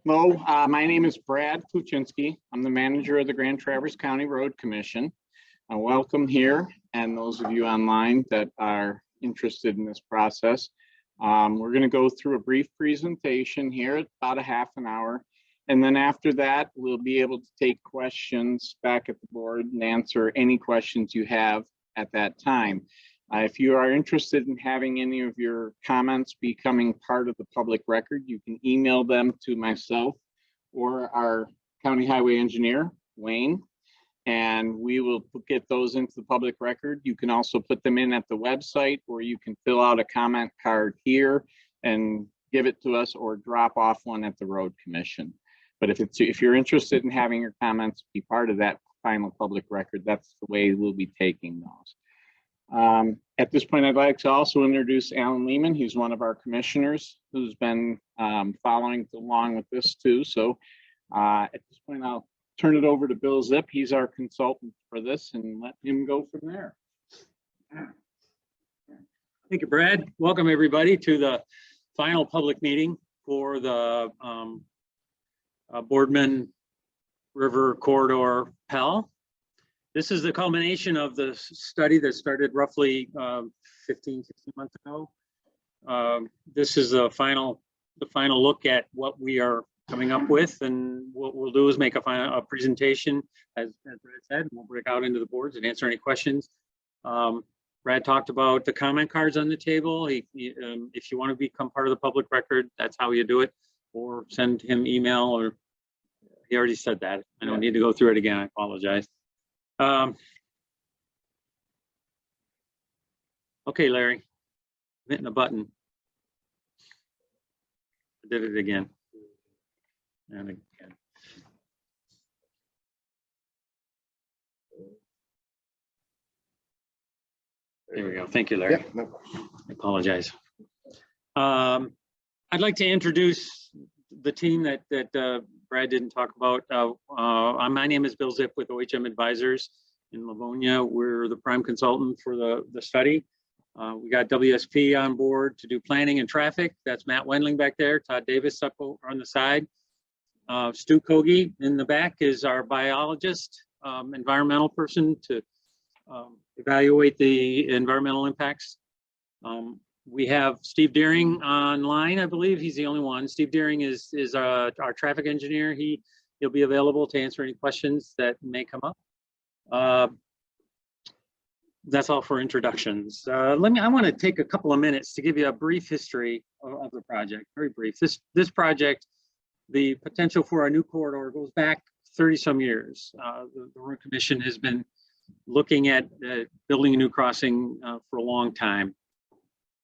Hello, my name is Brad Kuczynski. I'm the manager of the Grand Traverse County Road Commission. Welcome here, and those of you online that are interested in this process. We're going to go through a brief presentation here, about a half an hour, and then after that, we'll be able to take questions back at the board and answer any questions you have at that time. If you are interested in having any of your comments becoming part of the public record, you can email them to myself or our county highway engineer, Wayne, and we will get those into the public record. You can also put them in at the website, or you can fill out a comment card here and give it to us, or drop off one at the road commission. But if you're interested in having your comments be part of that final public record, that's the way we'll be taking those. At this point, I'd like to also introduce Alan Lehman. He's one of our commissioners who's been following along with this too. So at this point, I'll turn it over to Bill Zip. He's our consultant for this, and let him go from there. Thank you, Brad. Welcome everybody to the final public meeting for the Boardman River Corridor FPEL. This is the culmination of the study that started roughly 15, 16 months ago. This is the final look at what we are coming up with, and what we'll do is make a presentation, as Brad said, and we'll break out into the boards and answer any questions. Brad talked about the comment cards on the table. If you want to become part of the public record, that's how you do it, or send him email, or he already said that. I don't need to go through it again, I apologize. Okay, Larry, I'm hitting the button. I did it again. And again. There we go. Thank you, Larry. Yep, no. I apologize. I'd like to introduce the team that Brad didn't talk about. My name is Bill Zip with OHM Advisors in Livonia. We're the prime consultant for the study. We got WSP on board to do planning and traffic. That's Matt Wendling back there. Todd Davis up over on the side. Stu Kogi in the back is our biologist, environmental person to evaluate the environmental impacts. We have Steve Deering online, I believe. He's the only one. Steve Deering is our traffic engineer. He'll be available to answer any questions that may come up. That's all for introductions. I want to take a couple of minutes to give you a brief history of the project, very brief. This project, the potential for a new corridor, goes back 30 some years. The Road Commission has been looking at building a new crossing for a long time.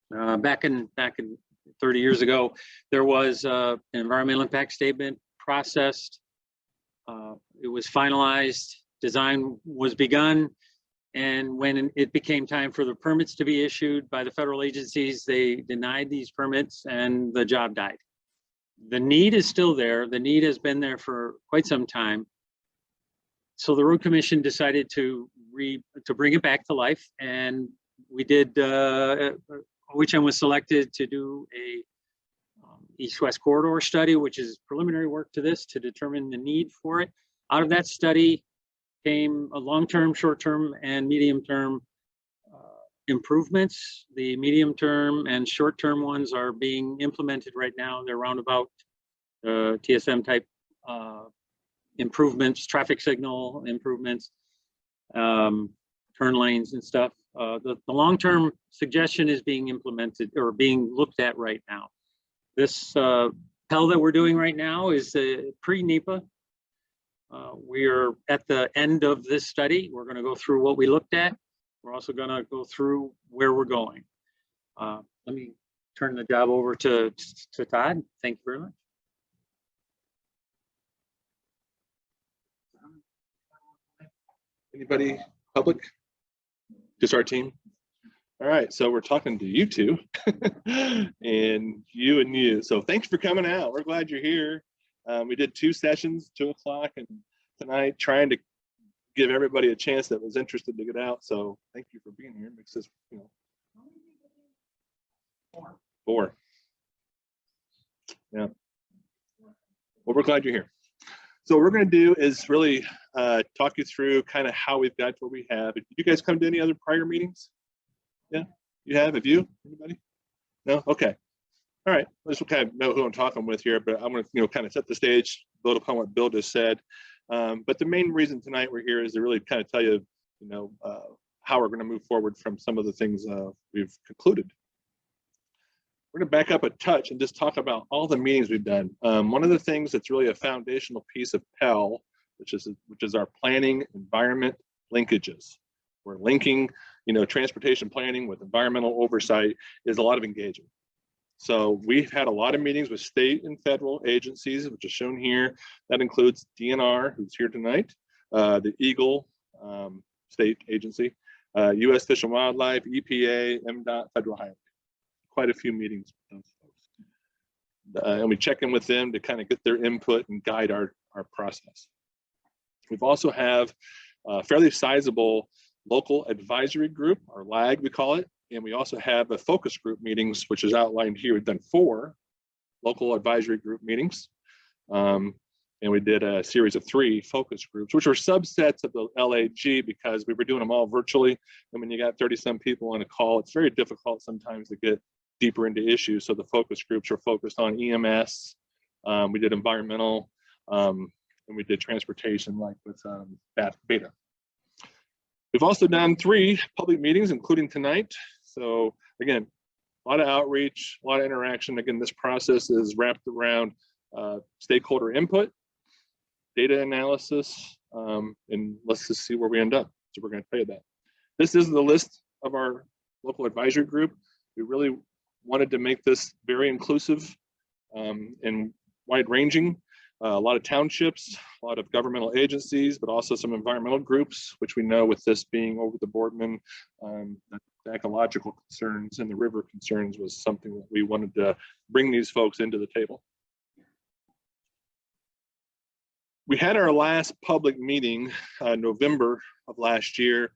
Back in 30 years ago, there was an environmental impact statement processed. It was finalized, design was begun, and when it became time for the permits to be issued by the federal agencies, they denied these permits and the job died. The need is still there. The need has been there for quite some time. So the Road Commission decided to bring it back to life, and we did. OHM was selected to do a east-west corridor study, which is preliminary work to this, to determine the need for it. Out of that study came a long-term, short-term, and medium-term improvements. The medium-term and short-term ones are being implemented right now. They're roundabout TSM type improvements, traffic signal improvements, turn lanes and stuff. The long-term suggestion is being implemented or being looked at right now. This FPEL that we're doing right now is pre-NEPA. We are at the end of this study. We're going to go through what we looked at. We're also going to go through where we're going. Let me turn the job over to Todd. Thank you very much. Anybody public? Just our team? All right, so we're talking to you two and you. So thanks for coming out. We're glad you're here. We did 2 sessions, 2 o'clock and tonight, trying to give everybody a chance that was interested to get out. So thank you for being here. Makes this, 4. Yeah. Well, we're glad you're here. So what we're going to do is really talk you through kind of how we've got to where we have. Did you guys come to any other prior meetings? Yeah, you have? Have you? Anybody? No? Okay. All right. Let's kind of know who I'm talking with here, but I'm going to kind of set the stage, build upon what Bill just said. But the main reason tonight we're here is to really kind of tell you, how we're going to move forward from some of the things we've concluded. We're going to back up a touch and just talk about all the meetings we've done. One of the things that's really a foundational piece of FPEL, which is our planning environment linkages. We're linking, transportation planning with environmental oversight is a lot of engagement. So we've had a lot of meetings with state and federal agencies, which is shown here. That includes DNR, who's here tonight, the Eagle state agency, U.S. Fish and Wildlife, EPA, MDOT, Federal Highway. Quite a few meetings with those folks. And we check in with them to kind of get their input and guide our process. We've also have a fairly sizable local advisory group, or LAG we call it, and we also have a focus group meetings, which is outlined here. We've done 4 local advisory group meetings, and we did a series of 3 focus groups, which were subsets of the LAG because we were doing them all virtually. And when you got 30-some people on a call, it's very difficult sometimes to get deeper into issues. So the focus groups are focused on EMS. We did environmental, and we did transportation, like with beta. We've also done 3 public meetings, including tonight. So again, a lot of outreach, a lot of interaction. Again, this process is wrapped around stakeholder input, data analysis, and let's just see where we end up. So we're going to tell you that. This is the list of our local advisory group. We really wanted to make this very inclusive and wide-ranging. A lot of townships, a lot of governmental agencies, but also some environmental groups, which we know with this being over the Boardman, the ecological concerns and the river concerns was something that we wanted to bring these folks into the table. We had our last public meeting November of last year.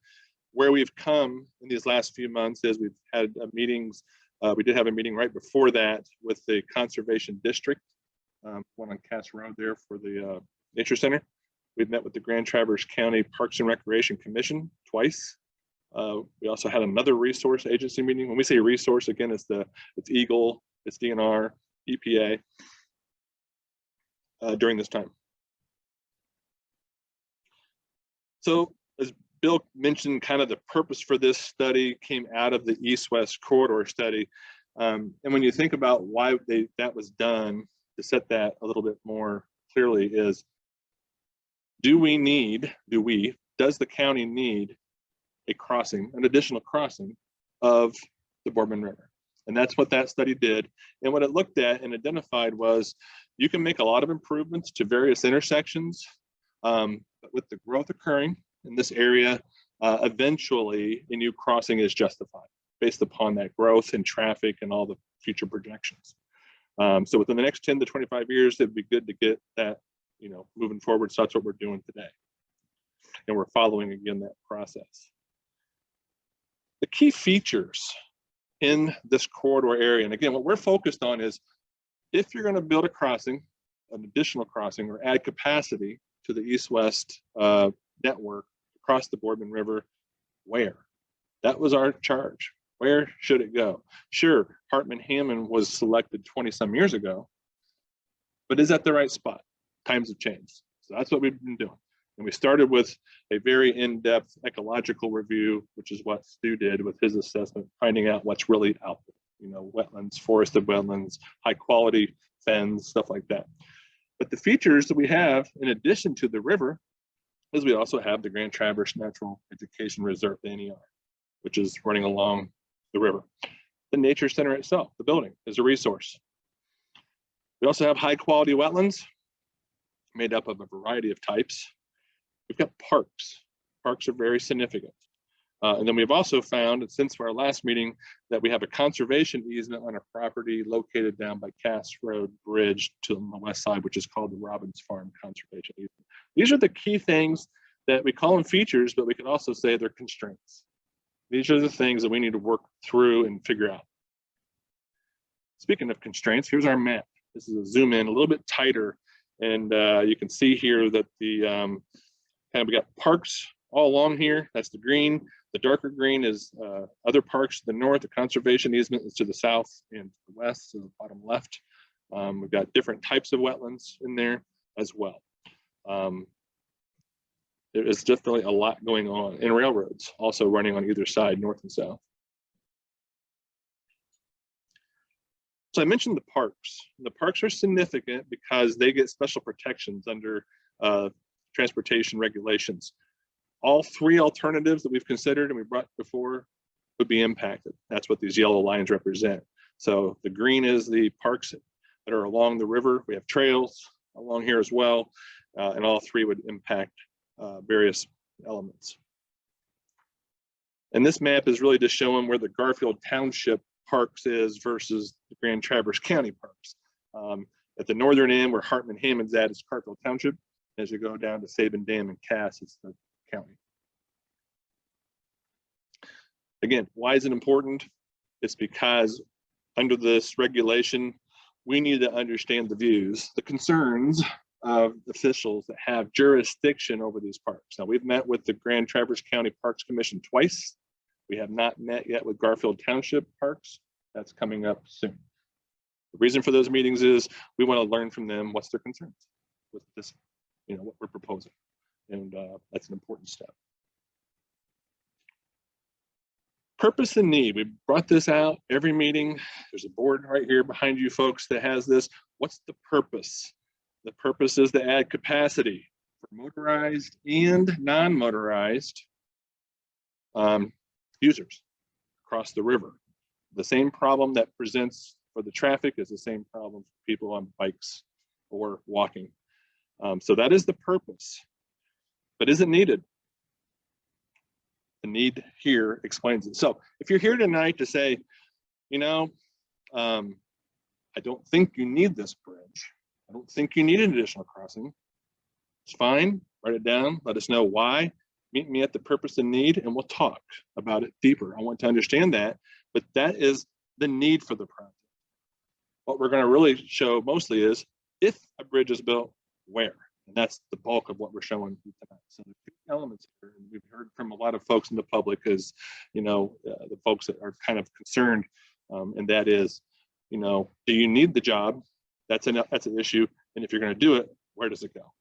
Where we've come in these last few months is we've had meetings. We did have a meeting right before that with the Conservation District, one on Cass Road there for the Nature Center. We've met with the Grand Traverse County Parks and Recreation Commission twice. We also had another resource agency meeting. When we say resource, again, it's Eagle, it's DNR, EPA during this time. So as Bill mentioned, kind of the purpose for this study came out of the East-West Corridor study. And when you think about why that was done, to set that a little bit more clearly is, does the county need a crossing, an additional crossing of the Boardman River? And that's what that study did. And what it looked at and identified was, you can make a lot of improvements to various intersections, but with the growth occurring in this area, eventually a new crossing is justified based upon that growth in traffic and all the future projections. So within the next 10 to 25 years, it'd be good to get that, moving forward. So that's what we're doing today. And we're following again that process. The key features in this corridor area, and again, what we're focused on is, if you're going to build a crossing, an additional crossing, or add capacity to the east-west network across the Boardman River, where? That was our charge. Where should it go? Sure, Hartman-Hammond was selected 20-some years ago, but is that the right spot? Times have changed. So that's what we've been doing. And we started with a very in-depth ecological review, which is what Stu did with his assessment, finding out what's really out there. Wetlands, forested wetlands, high quality fens, stuff like that. But the features that we have, in addition to the river, is we also have the Grand Traverse Natural Education Reserve, the NER, which is running along the river. The Nature Center itself, the building, is a resource. We also have high quality wetlands made up of a variety of types. We've got parks. Parks are very significant. And then we've also found, since our last meeting, that we have a conservation easement on a property located down by Cass Road Bridge to the west side, which is called the Robbins Farm Conservation Easement. These are the key things that we call them features, but we can also say they're constraints. These are the things that we need to work through and figure out. Speaking of constraints, here's our map. This is a zoom in a little bit tighter. And you can see here that the we got parks all along here. That's the green. The darker green is other parks to the north. The conservation easement is to the south and to the west, to the bottom left. We've got different types of wetlands in there as well. There is definitely a lot going on, and railroads also running on either side, north and south. So I mentioned the parks. The parks are significant because they get special protections under transportation regulations. All three alternatives that we've considered and we brought before would be impacted. That's what these yellow lines represent. So the green is the parks that are along the river. We have trails along here as well, and all three would impact various elements. And this map is really just showing where the Garfield Township Parks is versus the Grand Traverse County Parks. At the northern end where Hartman Hammond's at is Garfield Township. As you go down to Sabin Dam and Cass, it's the county. Again, why is it important? It's because under this regulation, we need to understand the views, the concerns of officials that have jurisdiction over these parks. Now, we've met with the Grand Traverse County Parks Commission twice. We have not met yet with Garfield Township Parks. That's coming up soon. The reason for those meetings is we want to learn from them what's their concerns with this, what we're proposing. And that's an important step. Purpose and need. We brought this out every meeting. There's a board right here behind you folks that has this. What's the purpose? The purpose is to add capacity for motorized and non-motorized users across the river. The same problem that presents for the traffic is the same problem for people on bikes or walking. So that is the purpose, but is it needed? The need here explains it. So if you're here tonight to say, I don't think you need this bridge. I don't think you need an additional crossing. It's fine, write it down, let us know why. Meet me at the purpose and need, and we'll talk about it deeper. I want to understand that, but that is the need for the project. What we're going to really show mostly is if a bridge is built, where? And that's the bulk of what we're showing tonight. So the two elements here, and we've heard from a lot of folks in the public is, the folks that are kind of concerned, and that is, do you need the job? That's an issue. And if you're going to do it, where does it go?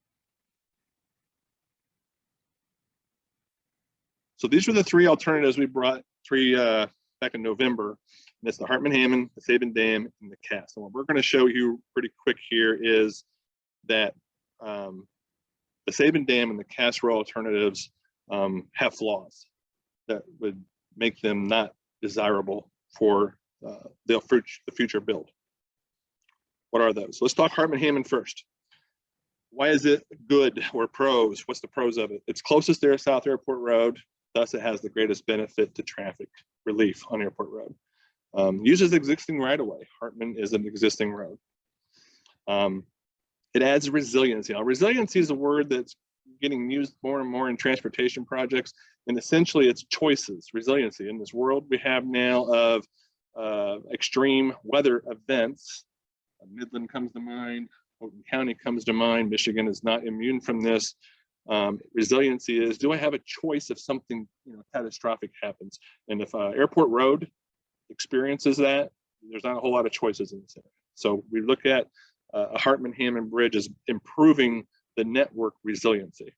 So these were the three alternatives we brought back in November. And it's the Hartman Hammond, the Sabin Dam, and the Cass. And what we're going to show you pretty quick here is that the Sabin Dam and the Cass Row alternatives have flaws that would make them not desirable for the future build. What are those? Let's talk Hartman Hammond first. Why is it good or pros? What's the pros of it? It's closest to South Airport Road, thus it has the greatest benefit to traffic relief on Airport Road. Uses existing right-of-way. Hartman is an existing road. It adds resiliency. Now, resiliency is a word that's getting used more and more in transportation projects, and essentially it's choices, resiliency. In this world we have now of extreme weather events, Midland comes to mind, Houghton County comes to mind, Michigan is not immune from this. Resiliency is, do I have a choice if something catastrophic happens? And if Airport Road experiences that, there's not a whole lot of choices in this area. So we look at a Hartman Hammond Bridge as improving the network resiliency.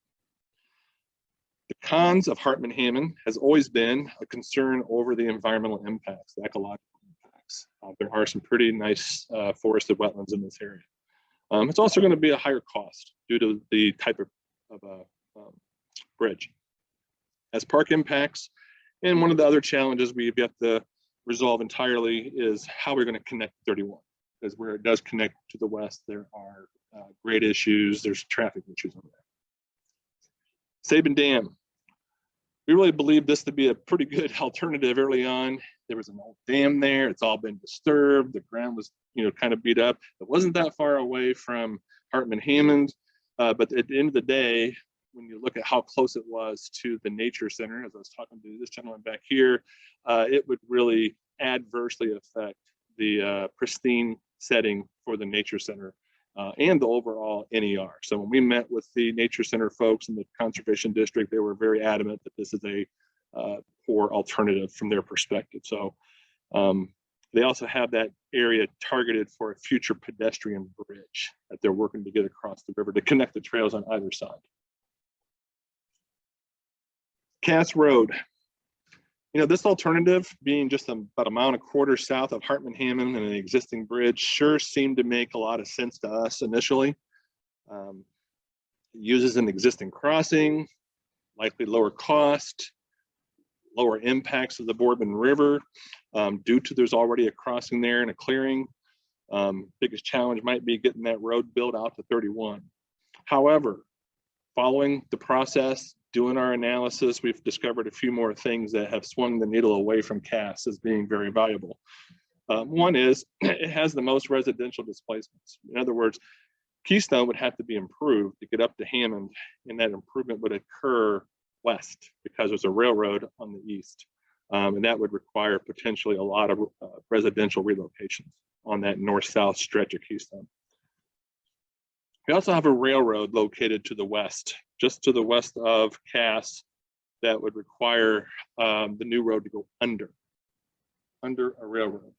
The cons of Hartman Hammond has always been a concern over the environmental impacts, the ecological impacts. There are some pretty nice forested wetlands in this area. It's also going to be a higher cost due to the type of bridge. As park impacts, and one of the other challenges we've got to resolve entirely is how we're going to connect 31. Because where it does connect to the west, there are grade issues, there's traffic issues over there. Sabin Dam. We really believe this to be a pretty good alternative early on. There was an old dam there, it's all been disturbed, the ground was kind of beat up. It wasn't that far away from Hartman Hammond, but at the end of the day, when you look at how close it was to the nature center, as I was talking to this gentleman back here, it would really adversely affect the pristine setting for the nature center and the overall NER. So when we met with the Nature Center folks in the Conservation District, they were very adamant that this is a poor alternative from their perspective. So they also have that area targeted for a future pedestrian bridge that they're working to get across the river to connect the trails on either side. Cass Road. You know, this alternative, being just about a mile and a quarter south of Hartman Hammond and an existing bridge, sure seemed to make a lot of sense to us initially. It uses an existing crossing, likely lower cost, lower impacts of the Boardman River, due to there's already a crossing there and a clearing. Biggest challenge might be getting that road built out to 31. However, following the process, doing our analysis, we've discovered a few more things that have swung the needle away from Cass as being very valuable. One is it has the most residential displacements. In other words, Keystone would have to be improved to get up to Hammond, and that improvement would occur west because there's a railroad on the east. And that would require potentially a lot of residential relocations on that north-south stretch of Keystone. We also have a railroad located to the west, just to the west of Cass, that would require the new road to go under a railroad.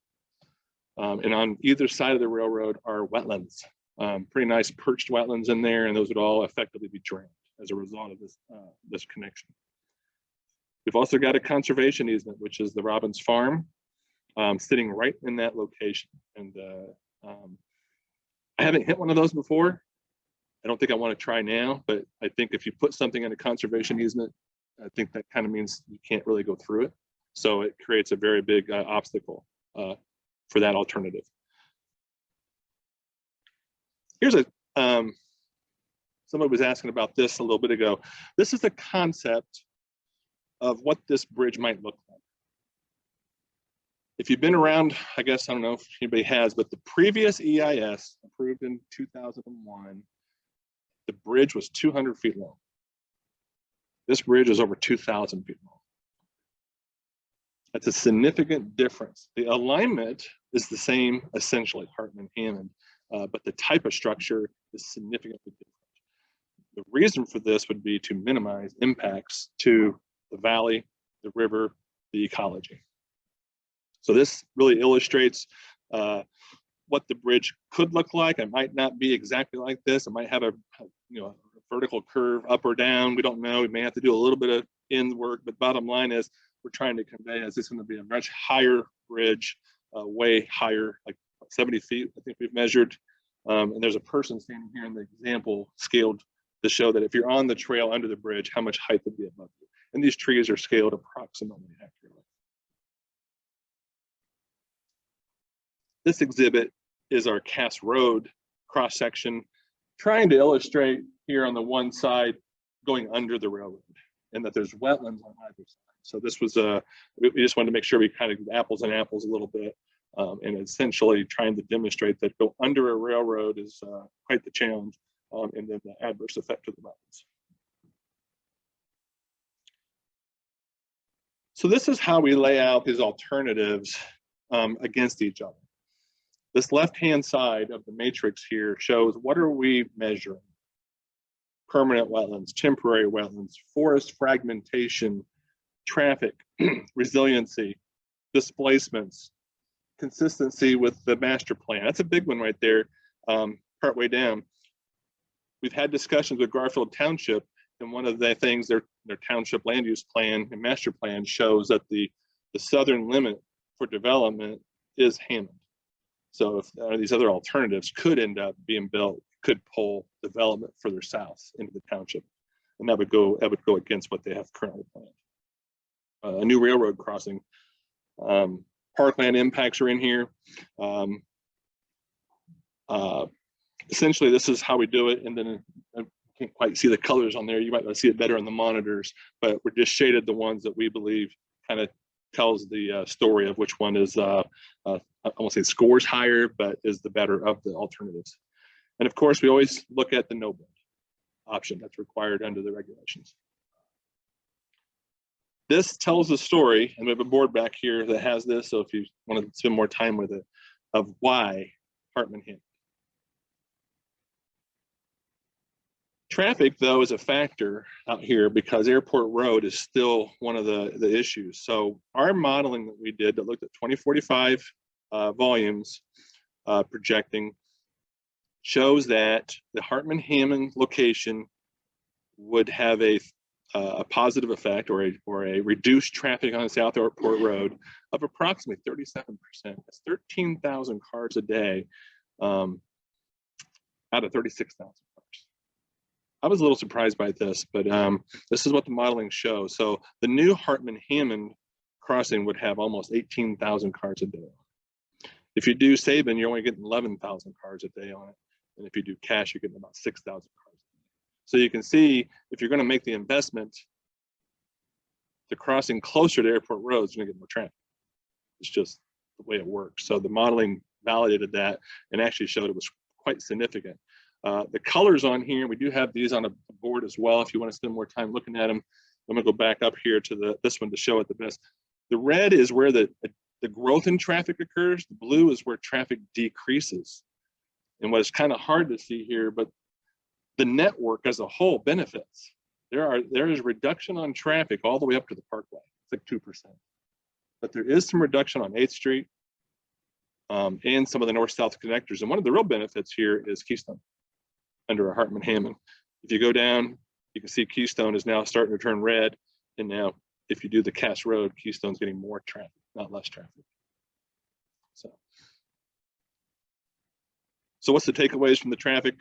And on either side of the railroad are wetlands, pretty nice perched wetlands in there, and those would all effectively be drained as a result of this connection. We've also got a conservation easement, which is the Robbins Farm, sitting right in that location. And I haven't hit one of those before. I don't think I want to try now, but I think if you put something in a conservation easement, I think that kind of means you can't really go through it. So it creates a very big obstacle for that alternative. Here's a, somebody was asking about this a little bit ago. This is the concept of what this bridge might look like. If you've been around, I guess, I don't know if anybody has, but the previous EIS approved in 2001, the bridge was 200 feet long. This bridge is over 2,000 feet long. That's a significant difference. The alignment is the same, essentially, Hartman Hammond, but the type of structure is significantly different. The reason for this would be to minimize impacts to the valley, the river, the ecology. So this really illustrates what the bridge could look like. It might not be exactly like this. It might have a vertical curve up or down. We don't know. We may have to do a little bit of end work, but bottom line is we're trying to convey is this going to be a much higher bridge, way higher, like 70 feet, I think we've measured. And there's a person standing here in the example scaled to show that if you're on the trail under the bridge, how much height would be above you. And these trees are scaled approximately accurately. This exhibit is our Cass Road cross section, trying to illustrate here on the one side going under the railroad, and that there's wetlands on either side. So this was we just wanted to make sure we kind of apples and apples a little bit, and essentially trying to demonstrate that go under a railroad is quite the challenge, and then the adverse effect of the wetlands. So this is how we lay out these alternatives against each other. This left-hand side of the matrix here shows what are we measuring? Permanent wetlands, temporary wetlands, forest fragmentation, traffic, resiliency, displacements, consistency with the master plan. That's a big one right there, partway down. We've had discussions with Garfield Township, and one of the things their township land use plan and master plan shows that the southern limit for development is Hammond. So if these other alternatives could end up being built, could pull development further south into the township, and that would go against what they have currently planned. A new railroad crossing, parkland impacts are in here. Essentially, this is how we do it, and then I can't quite see the colors on there. You might see it better on the monitors, but we're just shaded the ones that we believe kind of tells the story of which one is, I won't say scores higher, but is the better of the alternatives. And of course, we always look at the no build option that's required under the regulations. This tells the story, and we have a board back here that has this, so if you want to spend more time with it, of why Hartman Hammond. Traffic, though, is a factor out here because Airport Road is still one of the issues. So our modeling that we did that looked at 2045 volumes projecting shows that the Hartman-Hammond location would have a positive effect or a reduced traffic on South Airport Road of approximately 37%. That's 13,000 cars a day out of 36,000 cars. I was a little surprised by this, but this is what the modeling shows. So the new Hartman-Hammond crossing would have almost 18,000 cars a day. If you do Sabin, you're only getting 11,000 cars a day on it. And if you do Cash, you're getting about 6,000 cars. So you can see if you're going to make the investment, the crossing closer to Airport Road is going to get more traffic. It's just the way it works. So the modeling validated that and actually showed it was quite significant. The colors on here, we do have these on a board as well. If you want to spend more time looking at them, I'm going to go back up here to this one to show it the best. The red is where the growth in traffic occurs. The blue is where traffic decreases. And what is kind of hard to see here, but the network as a whole benefits. There is reduction on traffic all the way up to the Parkway. It's like 2%. But there is some reduction on 8th Street and some of the north-south connectors. And one of the real benefits here is Keystone under a Hartman-Hammond. If you go down, you can see Keystone is now starting to turn red. And now if you do the Cass Road, Keystone's getting more traffic, not less traffic. So what's the takeaways from the traffic?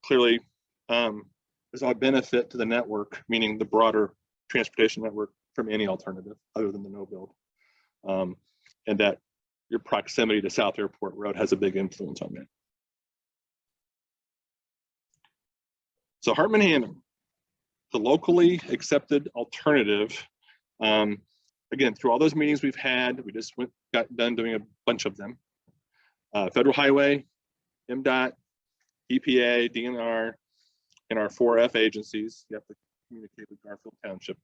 Clearly, there's a benefit to the network, meaning the broader transportation network from any alternative other than the no build. And that your proximity to South Airport Road has a big influence on that. So Hartman-Hammond, the locally accepted alternative. Again, through all those meetings we've had, we just got done doing a bunch of them. Federal Highway, MDOT, EPA, DNR, and our 4F agencies, you have to communicate with Garfield Township,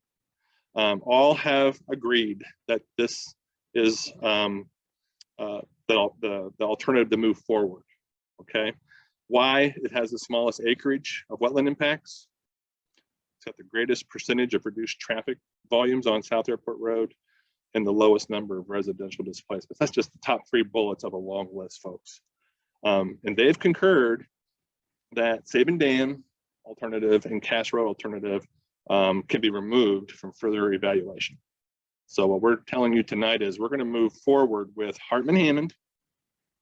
all have agreed that this is the alternative to move forward, okay? Why? It has the smallest acreage of wetland impacts. It's got the greatest percentage of reduced traffic volumes on South Airport Road and the lowest number of residential displacements. That's just the top 3 bullets of a long list, folks. And they've concurred that Sabin Dam alternative and Cass Road alternative can be removed from further evaluation. So what we're telling you tonight is we're going to move forward with Hartman-Hammond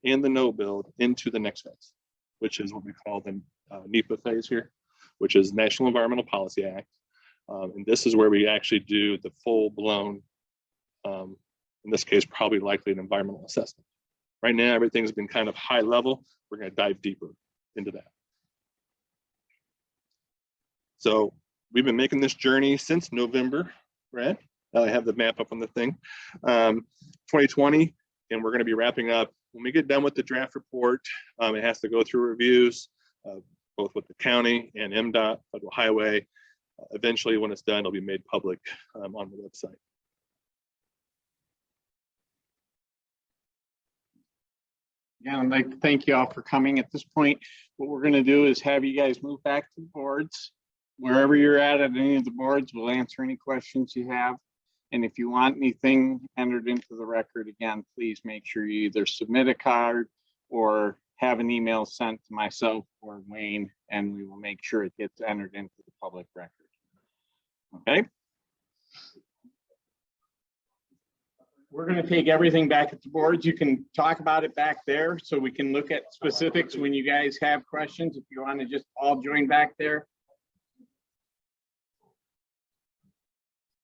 and the no build into the next phase, which is what we call the NEPA phase here, which is National Environmental Policy Act. And this is where we actually do the full blown, in this case, probably likely an environmental assessment. Right now, everything's been kind of high level. We're going to dive deeper into that. So we've been making this journey since November, right? I have the map up on the thing, 2020, and we're going to be wrapping up. When we get done with the draft report, it has to go through reviews, both with the county and MDOT, Federal Highway. Eventually, when it's done, it'll be made public on the website. Yeah, I'd like to thank you all for coming. At this point, what we're going to do is have you guys move back to the boards. Wherever you're at any of the boards, we'll answer any questions you have. And if you want anything entered into the record, again, please make sure you either submit a card or have an email sent to myself or Wayne, and we will make sure it gets entered into the public record. Okay. We're going to take everything back at the boards. You can talk about it back there so we can look at specifics when you guys have questions. If you want to just all join back there,